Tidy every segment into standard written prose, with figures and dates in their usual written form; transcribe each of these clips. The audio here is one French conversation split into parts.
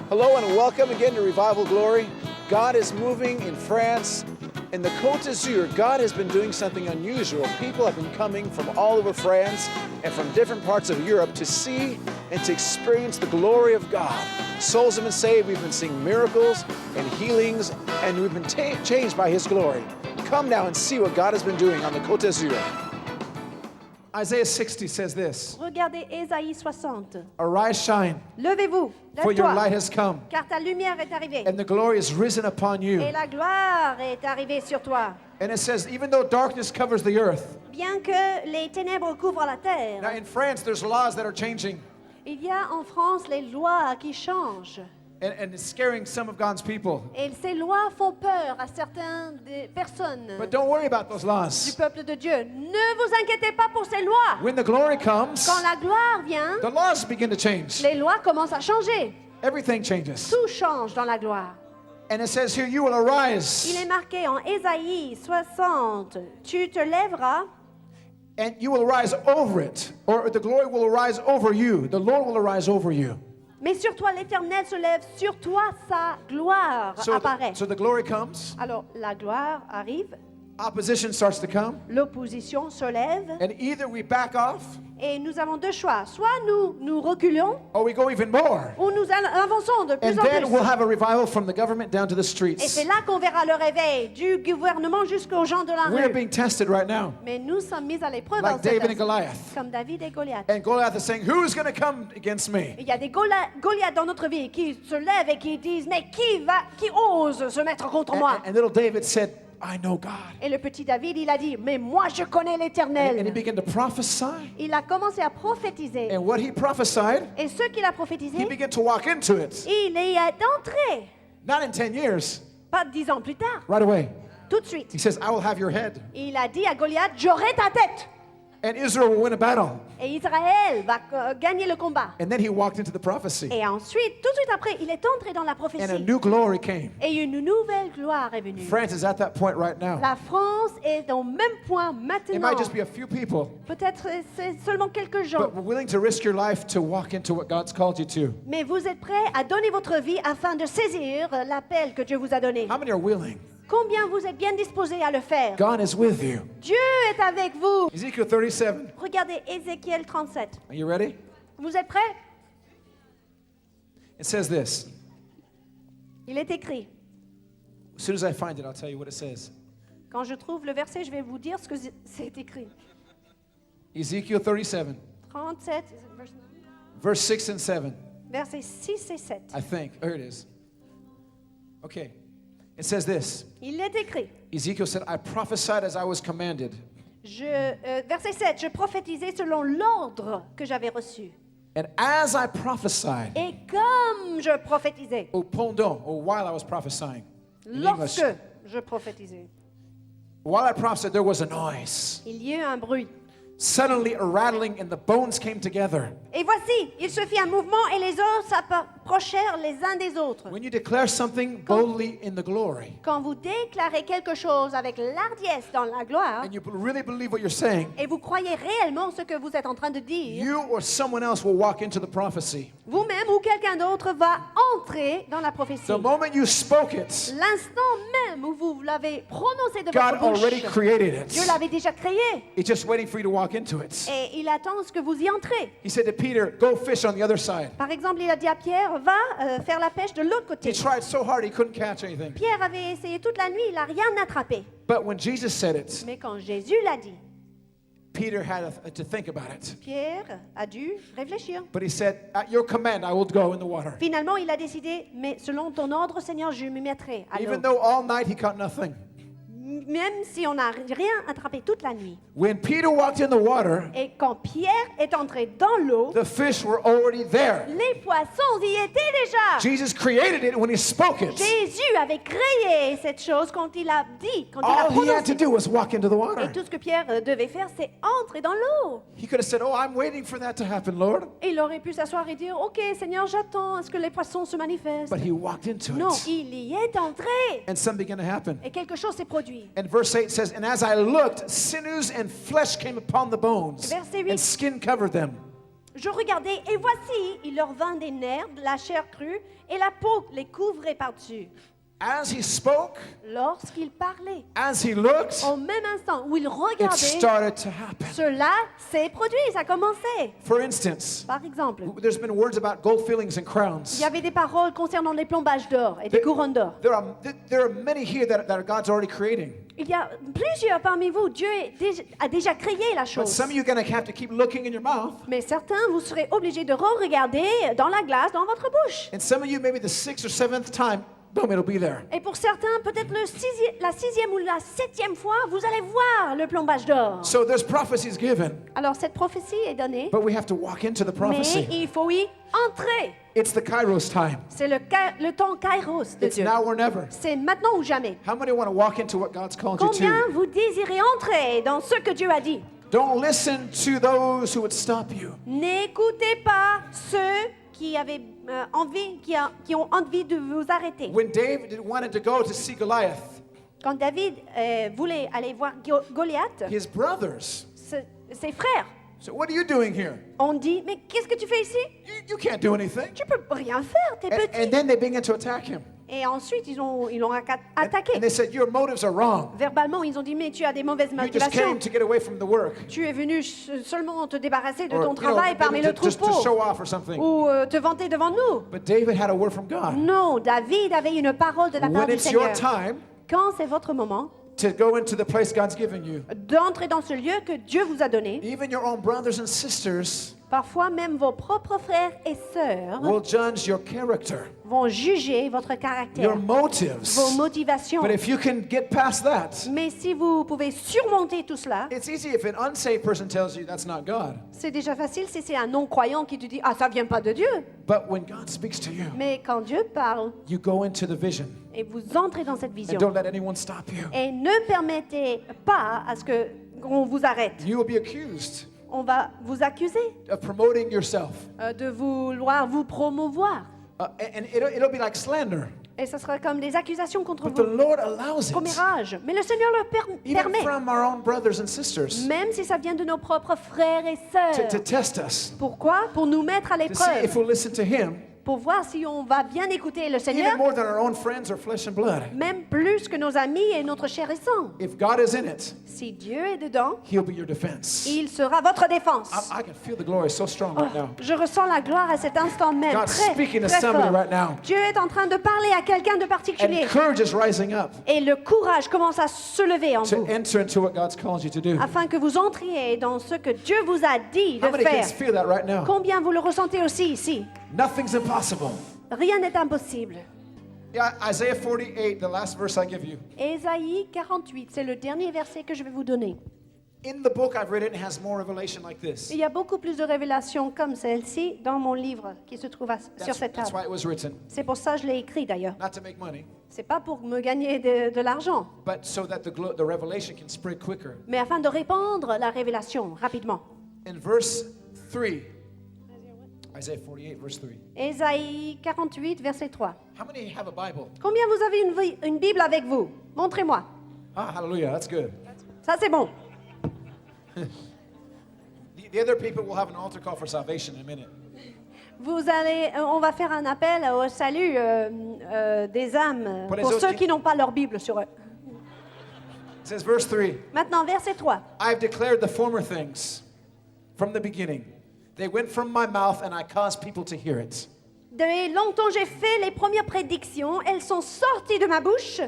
Hello and welcome again to Revival Glory. God is moving in France. In the Côte d'Azur, God has been doing something unusual. People have been coming from all over France and from different parts of Europe to see and to experience the glory of God. Souls have been saved. We've been seeing miracles and healings, and we've been changed by His glory. Come now and see what God has been doing on the Côte d'Azur. Isaiah 60 says this. Regardez Ésaïe 60. Arise, shine, Levez-vous, for your light lève-toi, has come, car ta lumière est arrivée. and the glory is risen upon you. Et la gloire est arrivée sur toi. And it says, even though darkness covers the earth. Bien que les ténèbres couvrent la terre, Now in France, there's laws that are changing, il y a en France les lois qui changent. and it's scaring some of God's people. Et ces lois font peur à certaines des personnes But don't worry about those du laws. peuple de Dieu. Ne vous inquiétez pas pour ces lois. When the glory comes, Quand la gloire vient, the laws begin to change. les lois commencent à changer. Everything changes. Tout change dans la gloire. And it says here, you will Il arise, est marqué en Ésaïe 60, tu te lèveras and you will rise over it, or the glory will arise over you. The Lord will arise over you. mais sur toi l'Éternel se lève, sur toi sa gloire apparaît. So the glory comes, Alors la gloire arrive, opposition starts to come, l'opposition se lève and either we back off, et nous avons deux choix. Soit nous reculons or we go even more. ou nous avançons de plus And en then plus. we'll have a revival from the government down to the Et streets. c'est là qu'on verra le réveil du gouvernement jusqu'aux gens de la We're rue. being tested right now, Mais nous sommes mis à l'épreuve like en cet David and instant, Goliath. comme David et Goliath. And Goliath is saying, who's going to come against me? Il y a des Goliaths dans notre vie qui se lèvent et qui disent mais qui ose se mettre contre moi? And little David said, I know God. Et le petit David, il a dit mais moi je connais And he l'Éternel. began to prophesy. Il a commencé à prophétiser. And what he prophesied, Et ce qu'il a he prophétisé, began to walk into it. il y est entré. Not in 10 years, Pas 10 ans plus tard, right away. tout de suite. He says, I will have your head. Il a dit à Goliath, j'aurai ta tête. And Israel will win a battle. Et Israël va gagner le combat. And then he walked into the prophecy. Et ensuite, tout de suite après, il est entré dans la And a prophétie. new glory came. Et une nouvelle gloire est venue. France is at that point right now. La France est au même point It maintenant. might just be a few people, Peut-être c'est seulement quelques gens. but we're willing to risk your life to walk into what God's called you to. Mais vous êtes prêts à donner votre vie afin de saisir l'appel que Dieu vous a donné. How many are willing? Combien vous êtes bien disposés à le faire? God is with you. Dieu est avec vous. Ezekiel 37. Regardez Ézéchiel 37. Are you ready? Vous êtes prêts? It says this. Il est écrit. As soon as I find it, I'll tell you what it says. Quand je trouve le verset, je vais vous dire ce que c'est écrit. Ezekiel 37, 37, verse 6 and 7, versets 6 et 7. I think. There it is. Okay. It says this. Il est écrit. Ezekiel said, I prophesied as I was commanded. Verset 7. Je prophétisais selon l'ordre que j'avais reçu. And as I prophesied, Et comme je prophétisais, or pendant, or while I was prophesying, in English, lorsque je prophétisais, while I prophesied, there was a noise. il y eut un bruit. Suddenly a rattling and the bones came together. Et voici, il se fit un mouvement et les os s'approchèrent les uns des autres. When you declare something boldly in the glory, Quand vous déclarez quelque chose avec l'ardiesse dans la gloire, and you really believe what you're saying, et vous croyez réellement ce que vous êtes en train de dire, you or someone else will walk into the prophecy. vous-même ou quelqu'un d'autre va entrer dans la prophétie. The moment you spoke it, L'instant même où vous l'avez prononcé de God votre already bouche, created Dieu it. l'avait déjà créé. It's just waiting for you to walk into it. Et il attend ce que vous y entrez. He said to Peter, go fish on the other side. Par exemple, il a dit à Pierre, va faire la pêche de l'autre côté. He tried so hard he couldn't catch anything. Pierre avait essayé toute la nuit, il n'a rien attrapé. But when Jesus said it, Mais quand Jésus l'a dit, Peter had to think about it. Pierre a dû réfléchir. But he said, at your command, I will go in the water. Finalement, il a décidé, mais selon ton ordre, Seigneur, je me mettrai à l'eau. Even though all night he caught nothing. Même si on n'a rien attrapé toute la nuit. When Peter walked in the water, Et quand Pierre est entré dans l'eau, the fish were already there. les poissons y étaient déjà. Jesus created it when he spoke it. Jésus avait créé cette chose quand il a dit, quand il a All he had to prononcé. do was walk into the Et water. tout ce que Pierre devait faire, c'est entrer dans l'eau. He could have said, oh, I'm waiting for that to happen, Lord. Et il aurait pu s'asseoir et dire, OK, Seigneur, j'attends à ce que les poissons se manifestent. But he walked into Non, it. il y est entré. And something began to happen. Et quelque chose s'est produit. And verse 8 says, and as I looked, sinews and flesh came upon the bones, Verset 8. and skin covered them. Je regardais et voici, il leur vint des nerfs, de la chair crue et la peau les couvrait par-dessus. As he spoke, Lorsqu'il parlait, as he looked, au même instant où il it regardait, started to happen. cela s'est produit, ça a commencé. For instance, Par exemple, there's been words about gold fillings and il crowns. y avait des paroles concernant les plombages d'or et des couronnes d'or. There are many here that God's already creating. Il y a plusieurs parmi vous, Dieu a déjà créé la But chose. some of you are going to have to keep looking in your mouth. Mais certains, vous serez obligés de re-regarder dans la glace, dans votre bouche. And some of you, maybe the 6th or 7th time, boom, it'll be there. Et pour certains, peut-être la sixième ou la septième fois, vous allez voir le plombage d'or. So there's prophecies given, Alors cette prophétie est donnée, but we have to walk into the mais prophecy. il faut y entrer. It's the Kairos time. C'est le temps kairos de It's Dieu. now or never. C'est maintenant ou jamais. How many want to walk into what God's called you Combien to? vous désirez entrer dans ce que Dieu a dit? Don't listen to those who would stop you. N'écoutez pas ceux qui avaient qui ont envie de vous arrêter. When David wanted to go to see Goliath, Quand David voulait aller voir Goliath, his brothers ses frères said, "What are you doing here? ont dit, mais qu'est-ce que tu fais ici? You can't do anything." Tu peux rien faire, t'es And petit. then they began to attack him. Et ensuite, ils l'ont And attaqué. they said, "Your motives are wrong. Verbalement, ils ont dit, mais tu as des mauvaises You just came motivations. to get away from the work, Tu es venu seulement te débarrasser de or ton travail parmi maybe le just to troupeau show off or something." ou te vanter devant nous. But David had a word from God. Non, David avait une parole de la part When du it's your Seigneur. time Quand c'est votre moment to go into the place God's given you, d'entrer dans ce lieu que Dieu vous a donné, even your own brothers and sisters parfois même vos propres frères et sœurs will judge your character, vont juger votre your caractère, vos motives. motivations. But if you can get past that, Mais si vous pouvez surmonter tout cela, it's easy if an unsaved person tells you that's not God. c'est déjà facile si c'est un non-croyant qui te dit « Ah, ça vient pas de Dieu ». But when God speaks to you, Mais quand Dieu parle you go into the vision et vous entrez dans cette and vision don't let anyone stop you. et ne permettez pas à ce qu'on vous arrête, You will be accused on va vous accuser of promoting yourself. de vouloir vous promouvoir. And it'll be like slander. Et ce sera comme des accusations contre But the vous, Lord allows it, commérage. Mais le Seigneur le even permet, from our own brothers and sisters, même si ça vient de nos propres frères et to sœurs. test us, Pourquoi? Pour nous mettre à to see if l'épreuve, we'll listen to Him, pour voir si on va bien écouter le even Seigneur, more than our own friends or flesh and blood. même plus que nos amis et notre chair et sang. If God is in it, Si Dieu est dedans, He'll be your defense. il sera votre défense. I can feel the glory so strong right now. Je ressens la gloire à cet instant même, God's très, speaking to très somebody fort. right now. Dieu est en train de parler à quelqu'un de And particulier. courage is rising up Et le courage commence à se lever en to vous, enter into what God's called you to do. afin que vous entriez dans ce que Dieu vous a dit How de many can faire. feel that right now? Combien vous le ressentez aussi ici? Nothing's impossible. Rien n'est impossible. Yeah, Isaiah 48, the last verse I give you. Ésaïe 48, c'est le dernier verset que je vais vous donner. In the book I've written, it has more revelation like this. Il y a beaucoup plus de révélations comme celle-ci dans mon livre qui se trouve sur cette That's why table. it was written. C'est pour ça que je l'ai écrit d'ailleurs. Not to make money, C'est pas pour me gagner de l'argent, but so that the revelation can spread quicker. mais afin de répandre la révélation rapidement. In verse 3, Isaiah 48, verse 3. Ésaïe 48, verset 3. How many have a Bible? Combien vous avez une Bible avec vous? Montrez-moi. Ah, hallelujah, that's good. Ça, c'est bon. The other people will have an altar call for salvation in a minute. On va faire un appel au salut des âmes Pour les pour autres ceux qui- qui n'ont pas leur Bible sur eux. It says, verse 3, Maintenant, verset 3. I've declared the former things from the beginning. They went from my mouth, and I caused people to hear it. De longtemps j'ai fait les premières prédictions, elles sont sorties de ma bouche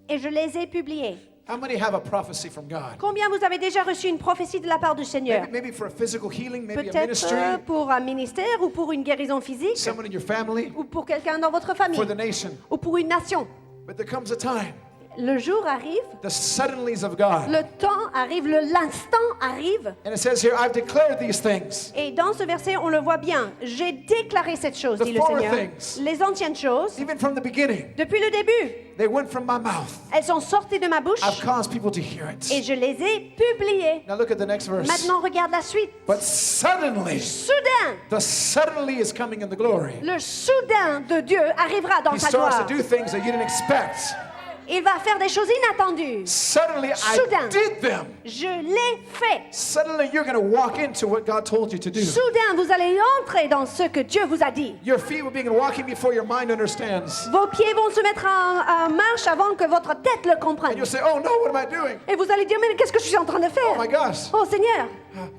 et je les ai publiées. How many have a prophecy from God? Combien vous avez déjà reçu une prophétie de la part du Seigneur? Maybe for a physical healing, maybe a Peut-être ministry, pour un ministère ou pour une guérison physique someone in your family, ou pour quelqu'un dans votre famille for the nation. ou pour une nation. But there comes a time, Le jour arrive, the suddenlies of God. le temps arrive, l'instant arrive. And it says here, I've declared these things. Et dans ce verset, on le voit bien. J'ai déclaré cette chose, The dit le former Seigneur. things. Les anciennes choses, Even from the beginning, depuis le début, they went from my mouth. elles sont sorties de ma bouche I've caused people to hear et it. je les ai publiées. Now look at the next verse. Maintenant, regarde la suite. But suddenly, Soudain, the suddenly is coming in the glory. le soudain de Dieu arrivera dans He sa starts gloire. to do things that you didn't expect. Il va faire des choses inattendues. Suddenly, Soudain. I did them. Je l'ai fait. Suddenly, you're going to walk into what God told you to do. Soudain, vous allez entrer dans ce que Dieu vous a dit. Your feet will begin walking before your mind understands. Vos pieds vont se mettre en marche avant que votre tête le And comprenne. you'll say, oh no, what am I doing? Et vous allez dire, mais qu'est-ce que je suis en train de Oh faire? my gosh, Oh Seigneur,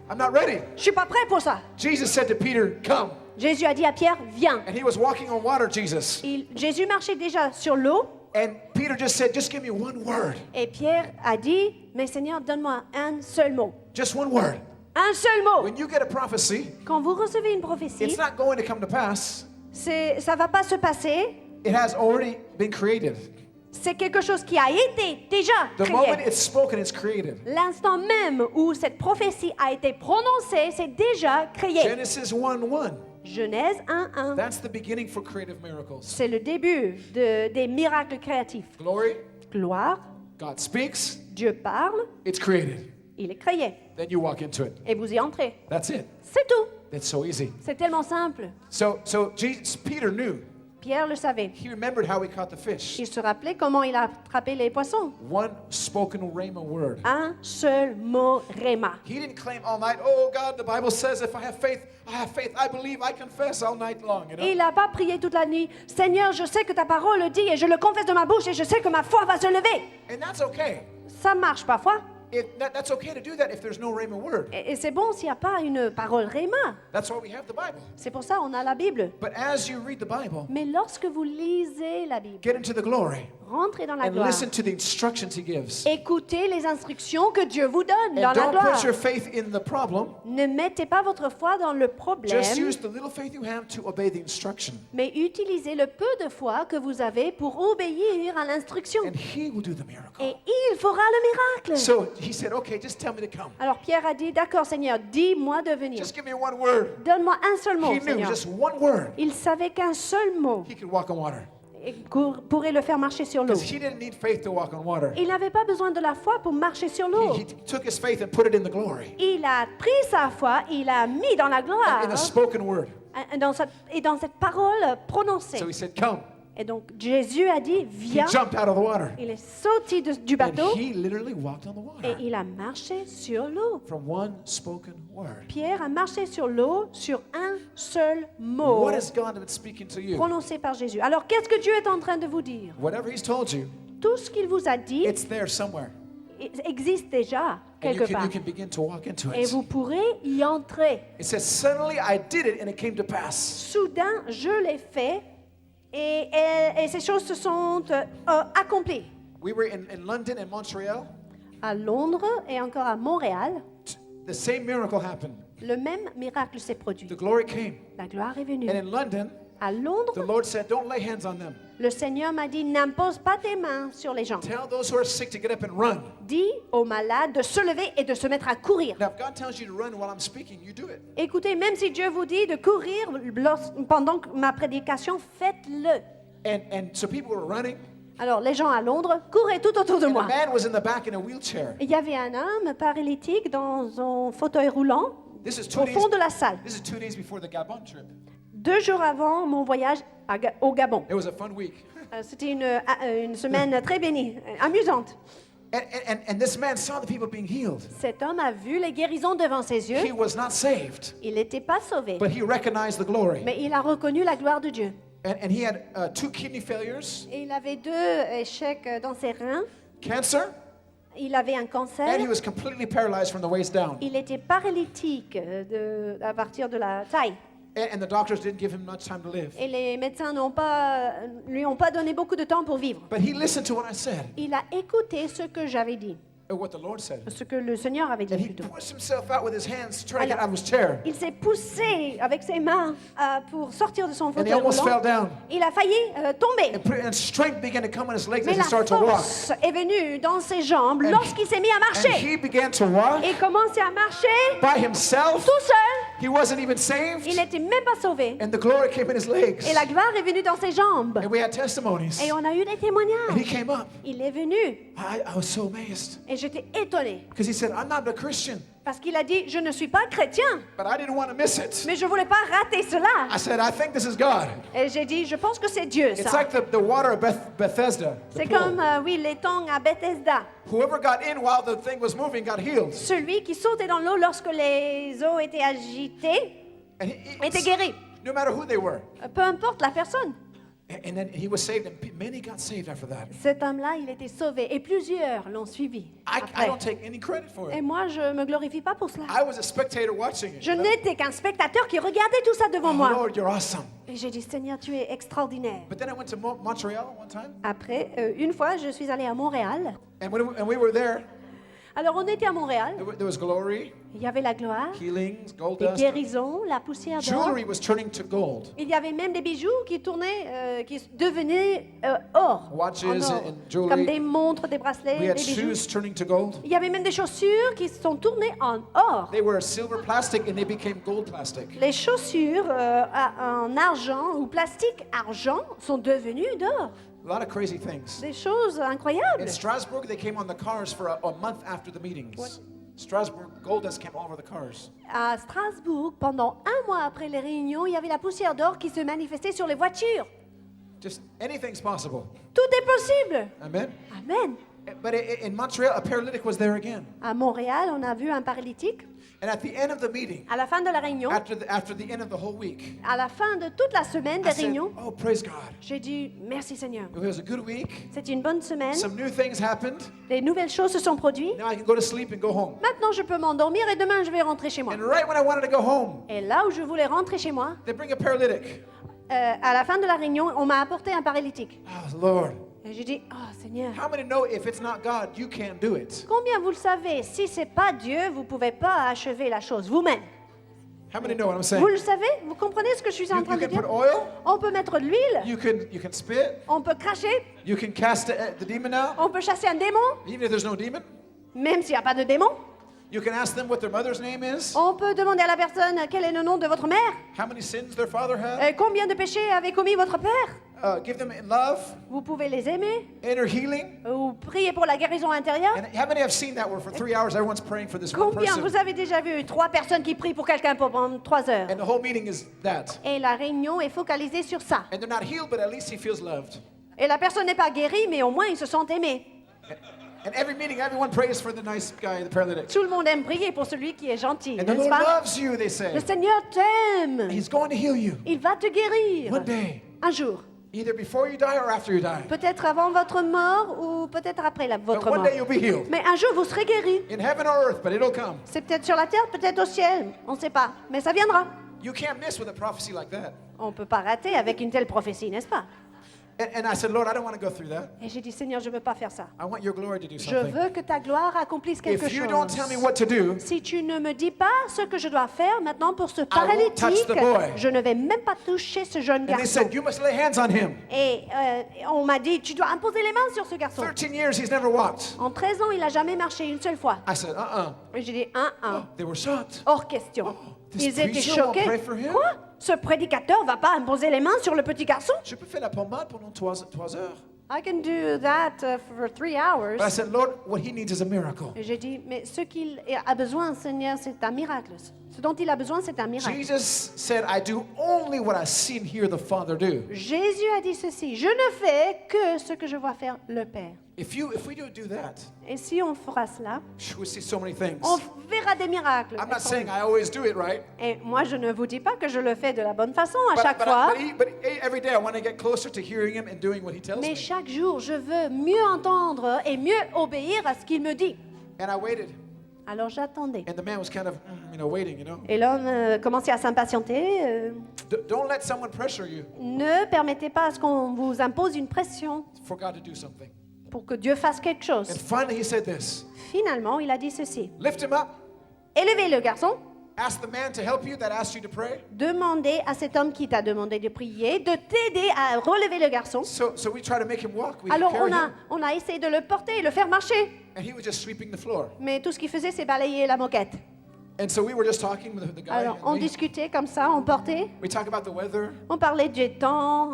I'm not ready. je suis pas prêt pour ça. Jesus said to Peter, come. Jésus a dit à Pierre, viens. And he was walking on water, Jesus. Jésus marchait déjà sur l'eau And Peter just said, just give me one word. et Pierre a dit, mais Seigneur, donne-moi un seul mot. Just one word. Un seul mot. When you get a prophecy, Quand vous recevez une prophétie, it's not going to come to pass. ça va pas se passer. It has already been created. C'est quelque chose qui a été déjà The moment créé. it's spoken, it's created. L'instant même où cette prophétie a été prononcée, c'est déjà créé. Genesis 1:1. Genèse 1:1. That's the beginning for creative miracles. C'est le début des miracles créatifs. Glory, Gloire, God speaks, Dieu parle, it's created. il est créé. Then you walk into it. Et vous y entrez. That's it. C'est tout. It's so easy. C'est tellement simple. So Peter knew. Pierre le savait. He remembered how he caught the fish. Il se rappelait comment il a attrapé les poissons. One spoken rhema word. Un seul mot, réma. He didn't claim all night, oh God, the Bible says if I have faith, I believe, I confess all night long. You know? Et il n'a pas prié toute la nuit. Seigneur, je sais que ta parole le dit et je le confesse de ma bouche et je sais que ma foi va se lever. And that's okay. Ça marche parfois. That's okay to do that if there's no rhema word. Et c'est bon s'il n'y a pas une parole réma. That's why we have the Bible. C'est pour ça qu'on a la Bible. But as you read the Bible, Mais lorsque vous lisez la Bible, get into the glory rentrez dans la and gloire. listen to the instructions he gives. Écoutez les instructions que Dieu vous donne dans And la don't gloire. put your faith in the problem. Ne mettez pas votre foi dans le problème, Just use the little faith you have to obey the instruction. mais utilisez le peu de foi que vous avez pour obéir à l'instruction. And he will do the miracle. Et il fera le miracle. So he said, okay, just tell me to come. Alors Pierre a dit, d'accord Seigneur, dis-moi de venir. Just give me one word. Donne-moi un seul mot, He knew Seigneur. just one word. Il savait qu'un seul mot He could walk on water. pourrait le faire marcher sur l'eau. Because he didn't need faith to walk on water. Il n'avait pas besoin de la foi pour marcher sur l'eau. He took his faith and put it in the glory. Il a pris sa foi, il l'a mis dans la gloire In the spoken word. et dans cette parole prononcée. So he said, come. Et donc Jésus a dit, He viens. jumped out of the water. Il est sorti du And bateau he literally walked on the et water. il a marché sur l'eau. From one spoken word. Pierre a marché sur l'eau sur un seul mot What has God been speaking to you? prononcé par Jésus. Alors qu'est-ce que Dieu est en train de vous dire? Whatever he's told you, Tout ce qu'il vous a dit it's there somewhere. existe déjà And quelque part. you can begin to walk into Et it. vous pourrez y entrer. It says, suddenly I did it and it came to pass. Soudain, je l'ai fait et ces choses se sont accomplies. We were in London and Montreal. À Londres et encore à Montréal, The same miracle happened. le même miracle s'est produit. The glory came. La gloire est venue. And in London, À the Londres, Lord said, don't lay hands on them. le Seigneur m'a dit, n'impose pas tes mains sur les gens. Tell those who are sick to get up and run. Dis aux malades de se lever et de se mettre à courir. Now, if God tells you to run while I'm speaking, you do it. Écoutez, même si Dieu vous dit de courir pendant ma prédication, faites-le. And so people were running. Alors, les gens à Londres couraient tout autour de And a moi. man was in the back in a wheelchair. Il y avait un homme paralytique dans un fauteuil roulant This is 2 au days. fond de la salle. This is 2 days before the Gabon trip. 2 jours avant mon voyage au Gabon. It was a fun week. C'était une semaine très bénie, amusante. And this man saw the people being healed. Cet homme a vu les guérisons devant ses He yeux. was not saved, Il n'était pas sauvé, but he recognized the glory. mais il a reconnu la gloire de Dieu. And he had 2 kidney failures, Et il avait 2 échecs dans ses reins. cancer, Il avait un cancer. and he was completely paralyzed from the waist down. Il était paralytique à partir de la taille. And the doctors didn't give him much time to live. Et les médecins lui ont pas donné beaucoup de temps pour vivre. But he listened to what I said, Il a écouté ce que j'avais dit, or what the Lord said. ce que le Seigneur avait dit And he plutôt. pushed himself out with his hands, trying to get Alors, out of his chair. Il s'est poussé avec ses mains pour sortir de son And he fauteuil almost fell roulant. down. Il a failli tomber. And strength began to come on his legs Mais as la he started to walk. force est venue dans ses jambes And lorsqu'il s'est mis à And marcher. he began to walk Et commençait à marcher by himself. tout seul. He wasn't even Il saved. n'était même pas sauvé. And the glory came in his legs. Et la gloire est venue dans ses jambes. And we had testimonies. Et on a eu des And he témoignages. came up. Il est venu I was so amazed. et j'étais étonnée. Because he said, I'm not a Christian. Parce qu'il a dit, je ne suis pas chrétien, but I didn't want to miss it. mais je voulais pas rater cela. I said, I think this is God. Et j'ai dit, je pense que c'est Dieu, It's ça. like the water of Bethesda. the C'est pool. comme, oui, les tongs à Bethesda. Whoever got in while the thing was moving got healed. Celui qui sautait dans l'eau lorsque les eaux étaient agitées And était guéri. no matter who they were. Peu importe la personne. And then he was saved, and many got saved after that. Cet homme-là, il était sauvé et plusieurs l'ont suivi. I après. don't take any credit for Et it. moi, je me glorifie pas pour cela. I was a spectator watching it. Je you know? n'étais qu'un spectateur qui regardait tout ça devant Oh, moi. Lord, you're awesome. Et j'ai dit, Seigneur, tu es extraordinaire. But then I went to Montreal one time, Après, une fois, je suis allée à Montréal. and we were there. Alors, on était à Montréal. There was glory, Il y avait la gloire, healings, gold des dust. guérisons, la poussière d'or. Jewelry was turning to gold. Il y avait même des bijoux qui tournaient, qui devenaient or. Watches en or. and jewelry. Comme des montres, des bracelets, We had des bijoux. shoes turning to gold. Il y avait même des chaussures qui sont tournées en or. They were silver plastic, and they became gold plastic. Les chaussures en argent ou plastique argent sont devenues d'or. A lot of crazy things. Des choses incroyables. In Strasbourg, they came on the cars for a month after the meetings. Strasbourg, gold dust came all over the cars. À Strasbourg, pendant un mois après les réunions, il y avait la poussière d'or qui se manifestait sur les voitures. Just anything's possible. Tout est possible. Amen. Amen. But in Montreal, a paralytic was there again. À Montréal, on a vu un paralytique. And at the end of the meeting, À la fin de la réunion, after the end of the whole week, à la fin de toute la semaine des I said, réunions, oh, praise God. j'ai dit merci Seigneur. It was a good week. C'était une bonne semaine. Some new things happened. Les nouvelles choses se sont produites. Now I can go to sleep and go home. Maintenant, je peux m'endormir et demain, je vais rentrer chez moi. And right when I wanted to go home, Et là où je voulais rentrer chez moi, they bring a paralytic. à la fin de la réunion, on m'a apporté un paralytique. Oh, Lord. Et j'ai dit, oh Seigneur, How many know if it's not God, you can't do it? combien vous le savez, si c'est pas Dieu, vous pouvez pas achever la chose vous-même. How many know what I'm saying? Vous le savez? Vous comprenez ce que je suis en You train de can dire? put oil, On peut mettre de l'huile, you can spit, on peut cracher, you can cast the demon out, on peut chasser un démon, even if there's no demon. même s'il n'y a pas de démon. You can ask them what their mother's name is, On peut demander à la personne quel est le nom de votre mère, how many sins their father had, combien de péchés avait commis votre père. give them love, Vous pouvez les aimer, inner healing. ou prier pour la guérison intérieure. And how many have seen that where for 3 hours everyone's praying for this one Combien person? vous avez déjà vu 3 personnes qui prient pour quelqu'un pendant 3 heures? And the whole meeting is that. Et la réunion est focalisée sur ça. And they're not healed, but at least he feels loved. Et la personne n'est pas guérie, mais au moins ils se sentent aimés. And every meeting, everyone prays for the nice guy, the paralytic. Tout le monde aime prier pour celui qui est gentil, And the n'est-ce Lord pas? loves you, they say. Le Seigneur t'aime. He's going to heal you Il va te guérir. one day, Un jour. either before you die or after you die. Peut-être avant votre mort ou peut-être après But votre one mort. day you'll be healed. Mais un jour vous serez guéri. In heaven or earth, but it'll come. C'est peut-être sur la terre, peut-être au ciel. On ne sait pas. Mais ça viendra. You can't miss with a prophecy like that. On ne peut pas rater avec une telle prophétie, n'est-ce pas? And I said, Lord, I don't want to go through that. Et j'ai dit, Seigneur, je ne veux pas faire ça. I want your glory to do Je something. veux que ta gloire accomplisse quelque If you don't chose. tell me what to do, Si tu ne me dis pas ce que je dois faire maintenant pour ce won't touch paralytique, the boy. je ne vais même pas toucher ce jeune and they garçon. said, you must lay hands on him. Et on m'a dit, tu dois imposer les mains sur ce garçon. 13 years, he's never walked. En 13 ans, il n'a jamais marché une seule fois. I said, Et j'ai dit, un. They were shocked. Hors question. this Ils étaient preacher won't choqués. pray for him? Quoi? Ce prédicateur va pas imposer les mains sur le petit garçon? Je peux faire la pommade pendant 3 heures. I can do that for 3 hours. But I said, Lord, what he needs is a miracle. Et j'ai dit, mais ce qu'il a besoin, Seigneur, c'est un miracle. Ce dont il a besoin, c'est un miracle. Jesus said, I do only what I see and hear the Father do. Jésus a dit ceci, je ne fais que ce que je vois faire le Père. If we don't do that, Et si on fera cela, we see so many things. on verra des miracles. I'm not saying I always do it right, Et moi, je ne vous dis pas que je le fais de la bonne façon à but, chaque fois. but every day I want to get closer to hearing him and doing what he tells Mais me. chaque jour, je veux mieux entendre et mieux obéir à ce qu'il me dit. And I waited, Alors j'attendais. and the man was kind of, waiting, Et l'homme commençait à s'impatienter. Don't let someone pressure you Ne permettez pas à ce qu'on vous impose une pression for God to do something. pour que Dieu fasse quelque chose. And finally he said this, Finalement, il a dit ceci. lift him up, Élevez le garçon, ask the man to help you that asked you to pray. demandez à cet homme qui t'a demandé de prier de t'aider à relever le garçon. So we try to make him walk, we Alors carry him, on a essayé de le porter et le faire marcher. and he was just sweeping the floor. Mais tout ce qu'il faisait, c'est balayer la moquette. And so we were just talking with the guy. Alors, and on me. discutait comme ça, on portait. We talk about the weather, On parlait du temps,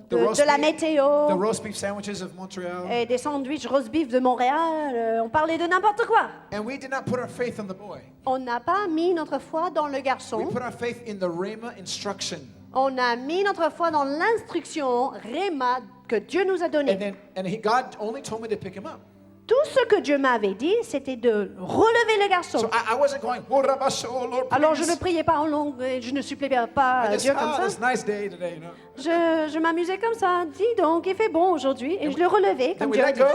the roast de la beef- météo, the roast beef sandwiches of Montreal. et des sandwichs roast beef de Montréal. On parlait de n'importe quoi. And we did not put our faith on the boy. On n'a pas mis notre foi dans le We garçon. put our faith in the Rhema instruction. On a mis notre foi dans l'instruction Réma que Dieu nous a donnée. God only told me to pick him up. Tout ce que Dieu m'avait dit, c'était de relever le garçon. So I wasn't going, "Oh, Rabasho, Lord, Alors je please." ne priais pas en langue, et je ne suppliais pas I just, Dieu comme this ça. nice day today, you know. Je m'amusais comme ça. Dis donc, il fait bon aujourd'hui. Et je le relevais Then comme we Dieu a let dit. go.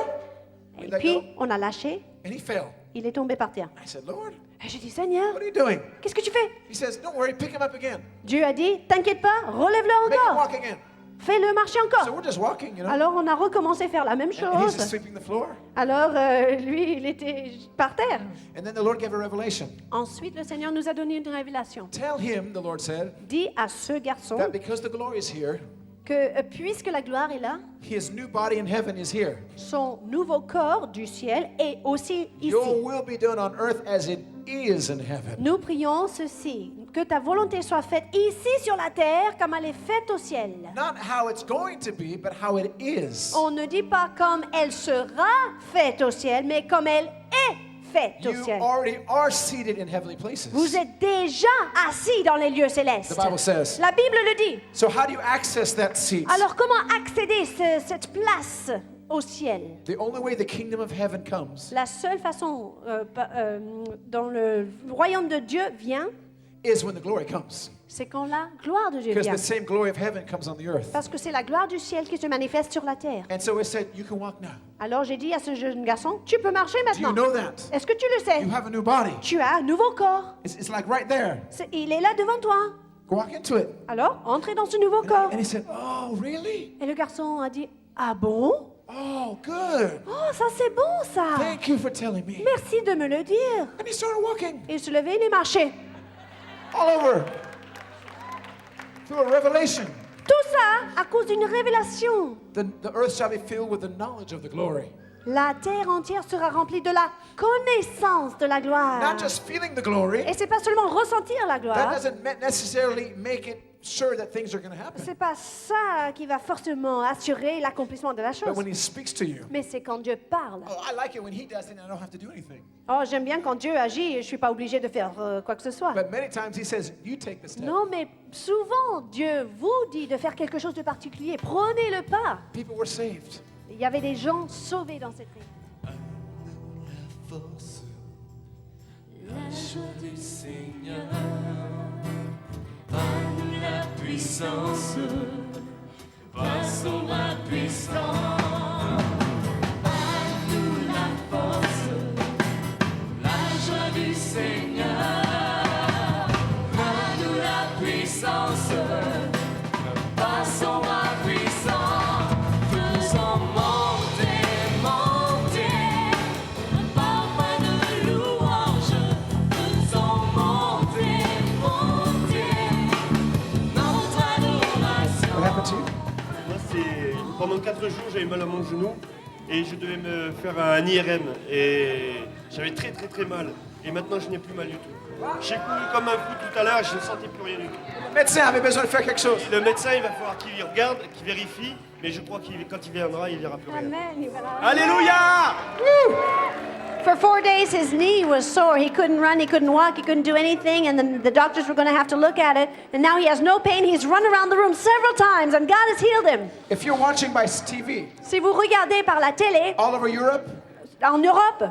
Et We let puis, go. on a lâché. And he fell. Il est tombé par terre. I said, Lord, Et j'ai dit, Seigneur, what are you doing? qu'est-ce que tu fais? He says, don't worry, pick him up again. Dieu a dit, t'inquiète pas, relève-le Make him encore. walk again. Fais-le marcher So encore. we're just walking, you know. Alors on a recommencé à faire la même And he's just chose. sweeping the floor. Alors lui, il était par terre. And then the Lord gave a revelation. Ensuite, le Seigneur nous a donné une révélation. Tell him, the Lord said, Dis à ce garçon that because the glory is here, que puisque la gloire est là, his new body in heaven is here. son nouveau corps du ciel est aussi ici. Your will be done on earth as it is in heaven. Nous prions ceci, que ta volonté soit faite ici sur la terre comme elle est faite au ciel. Not how it's going to be, but how it is. On ne dit pas comme elle sera faite au ciel, mais comme elle est faite au You ciel. already are seated in heavenly places. Vous êtes déjà assis dans les lieux célestes. The Bible says. La Bible le dit. So how do you access that seat? Alors comment accéder cette place au ciel? The only way the kingdom of heaven comes La seule façon dont le royaume de Dieu vient, is when the glory comes. c'est quand la gloire de Dieu Because vient. the same glory of heaven comes on the earth. Parce que c'est la gloire du ciel qui se manifeste sur la terre. And so it said, you can walk now. Alors j'ai dit à ce jeune garçon, tu peux marcher Do you maintenant. know that? Est-ce que tu le sais? You have a new body. Tu as un nouveau corps. It's like right there. Il est là devant toi. Walk into it. Alors, entrez dans ce nouveau corps. And he said, oh, really? Et le garçon a dit, ah bon? Oh, good. Oh, ça c'est bon ça. Thank you for telling me. Merci de me le dire. And he started walking Il se levait, il marchait. all over through a revelation. Tout ça à cause d'une révélation. The earth shall be filled with the knowledge of the glory. La terre entière sera remplie de la connaissance de la gloire. Not just feeling the glory. Et c'est pas seulement ressentir la That gloire. doesn't necessarily make it sure that things are going to happen. C'est pas ça qui va forcément assurer l'accomplissement de la But chose. when he speaks to you, Mais c'est quand Dieu parle. oh, I like it when he does it and I don't have to do anything. Oh, j'aime bien quand Dieu agit et je suis pas obligée de faire quoi que ce soit. But many times he says, you take the step. Non, mais souvent Dieu vous dit de faire quelque chose de particulier. Prenez le pas. People were saved. Il y avait des gens sauvés dans cette vie. Force, la joie du Seigneur, par la puissance, par son bras puissant, par nous la force, la joie du Seigneur, par nous la puissance, par son bras puissant, faisons monter, monter. Parfum de louange, faisons monter, monter notre adoration. What happened to you? Moi, pendant 4 jours, j'avais mal à mon genou et je devais me faire un IRM et j'avais très mal. Et maintenant, je n'ai plus mal du tout. J'ai couru comme un fou tout à l'heure, je ne sentais plus rien du tout. Le médecin avait besoin de faire quelque chose. Le médecin, il va falloir qu'il regarde, qu'il vérifie, mais je crois que quand il viendra, il verra plus rien. Amen. Alléluia! For 4 days, his knee was sore. He couldn't run, he couldn't walk, he couldn't do anything, and then the doctors were going to have to look at it. And now he has no pain. He's run around the room several times, and God has healed him. If you're watching by TV Si vous regardez par la télé, all over Europe, en Europe,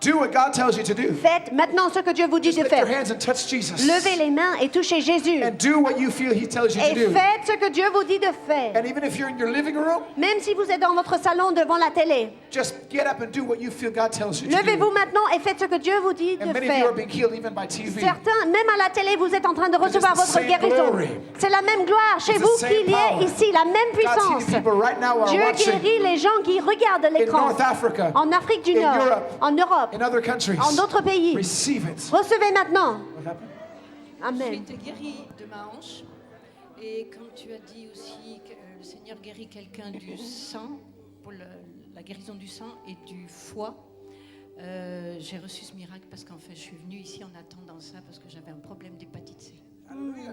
do what God tells you to do. faites maintenant ce que Dieu vous dit Just de lift your faire. hands and touch Jesus. Levez les mains et touchez Jésus. And do what you feel he tells you Et to do. faites ce que Dieu vous dit de faire. And even if you're in your living room, Même si vous êtes dans votre salon devant la télé, just get up and do what you feel God tells you to levez-vous do. maintenant et faites ce que Dieu vous dit And de many of you faire. are being healed even by TV. Certains, même à la télé, vous êtes en train de recevoir It is the votre same guérison. glory. C'est la même gloire chez It's the vous same qu'il y power. ait ici, la même God's puissance. healing people right now who are Dieu watching guérit les gens qui regardent in l'écran. North Africa, En Afrique du in Nord, Europe, en Europe, in other countries. en d'autres pays. Receive it. Recevez maintenant. What happened? J'ai Amen. été guérie de ma hanche. Et quand tu as dit aussi que le Seigneur guérit quelqu'un du sang, pour la guérison du sang et du foie, J'ai reçu ce miracle parce qu'en fait, je suis venue ici en attendant ça parce que j'avais un problème d'hépatite C.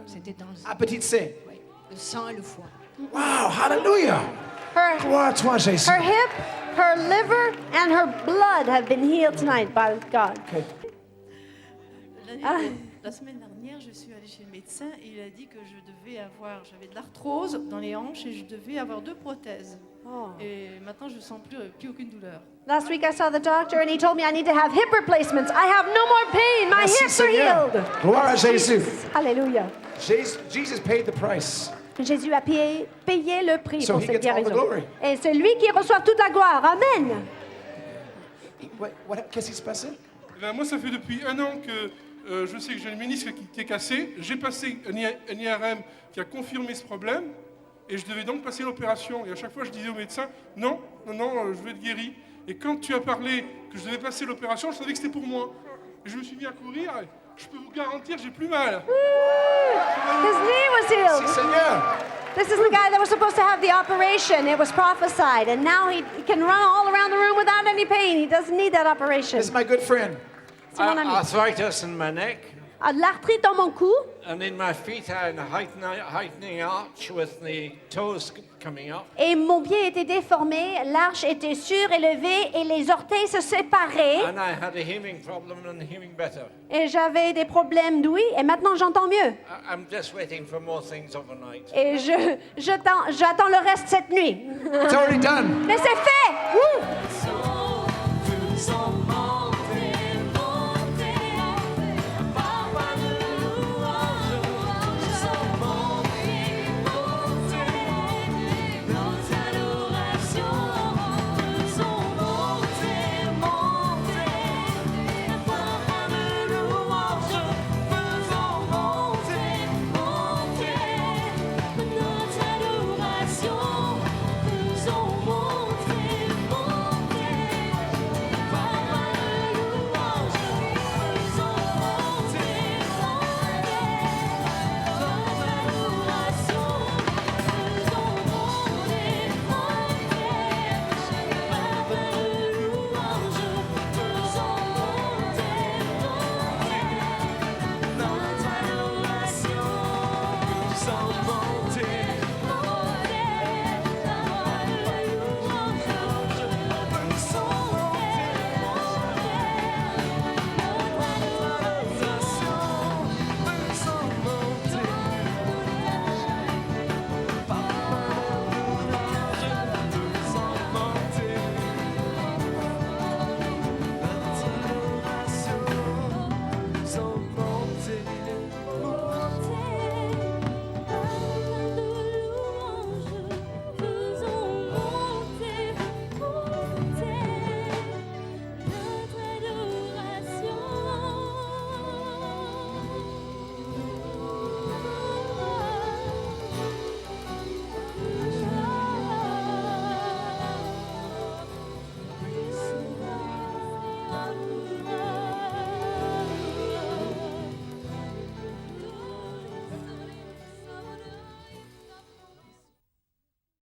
C'était dans Hépatite C. ouais, le sang et le foie. Wow, hallelujah. Her, Gloire à toi, Jésus. her hip, her liver, and her blood have been healed tonight by God. Okay. La semaine dernière, je suis allée chez le médecin et il a dit que j'avais de l'arthrose dans les hanches et je devais avoir 2 prothèses. Oh. Et maintenant, je ne sens plus aucune douleur. Last week I saw the doctor and he told me I need to have hip replacements. I have no more pain. My Merci, hips are Seigneur. healed. Gloire à Jésus. Hallelujah. Jesus paid the price. Jésus a payé le prix So pour he cette gets all the guérison. glory. Et c'est lui qui reçoit toute la gloire. Amen. Qu'est-ce qui se passait? Eh ben, moi, ça fait depuis 1 an que je sais que j'ai le ménisque qui est cassé. J'ai passé un IRM qui a confirmé ce problème et je devais donc passer l'opération. Et à chaque fois, je disais au médecin, non, je vais être guéri. Et quand tu as parlé que je devais passer l'opération, je savais que c'était pour moi. Et je me suis mis à courir et je peux vous garantir, j'ai plus mal. His knee was Si, healed. Seigneur. This is the guy that was supposed to have the operation. It was prophesied. And now he can run all around the room without any pain. He doesn't need that operation. This is my good friend. C'est mon ami. Arthritis in my neck, L'arthrite dans mon cou. and in my feet I had a heightening arch with the toes coming up. Et mon pied était déformé, l'arche était surélevée et les orteils se séparaient. And I had a hearing problem and hearing better. Et j'avais des problèmes d'ouïe et maintenant j'entends mieux. I'm just waiting for more things overnight. Et j'attends le reste cette nuit. It's already done. Mais c'est fait! Woo!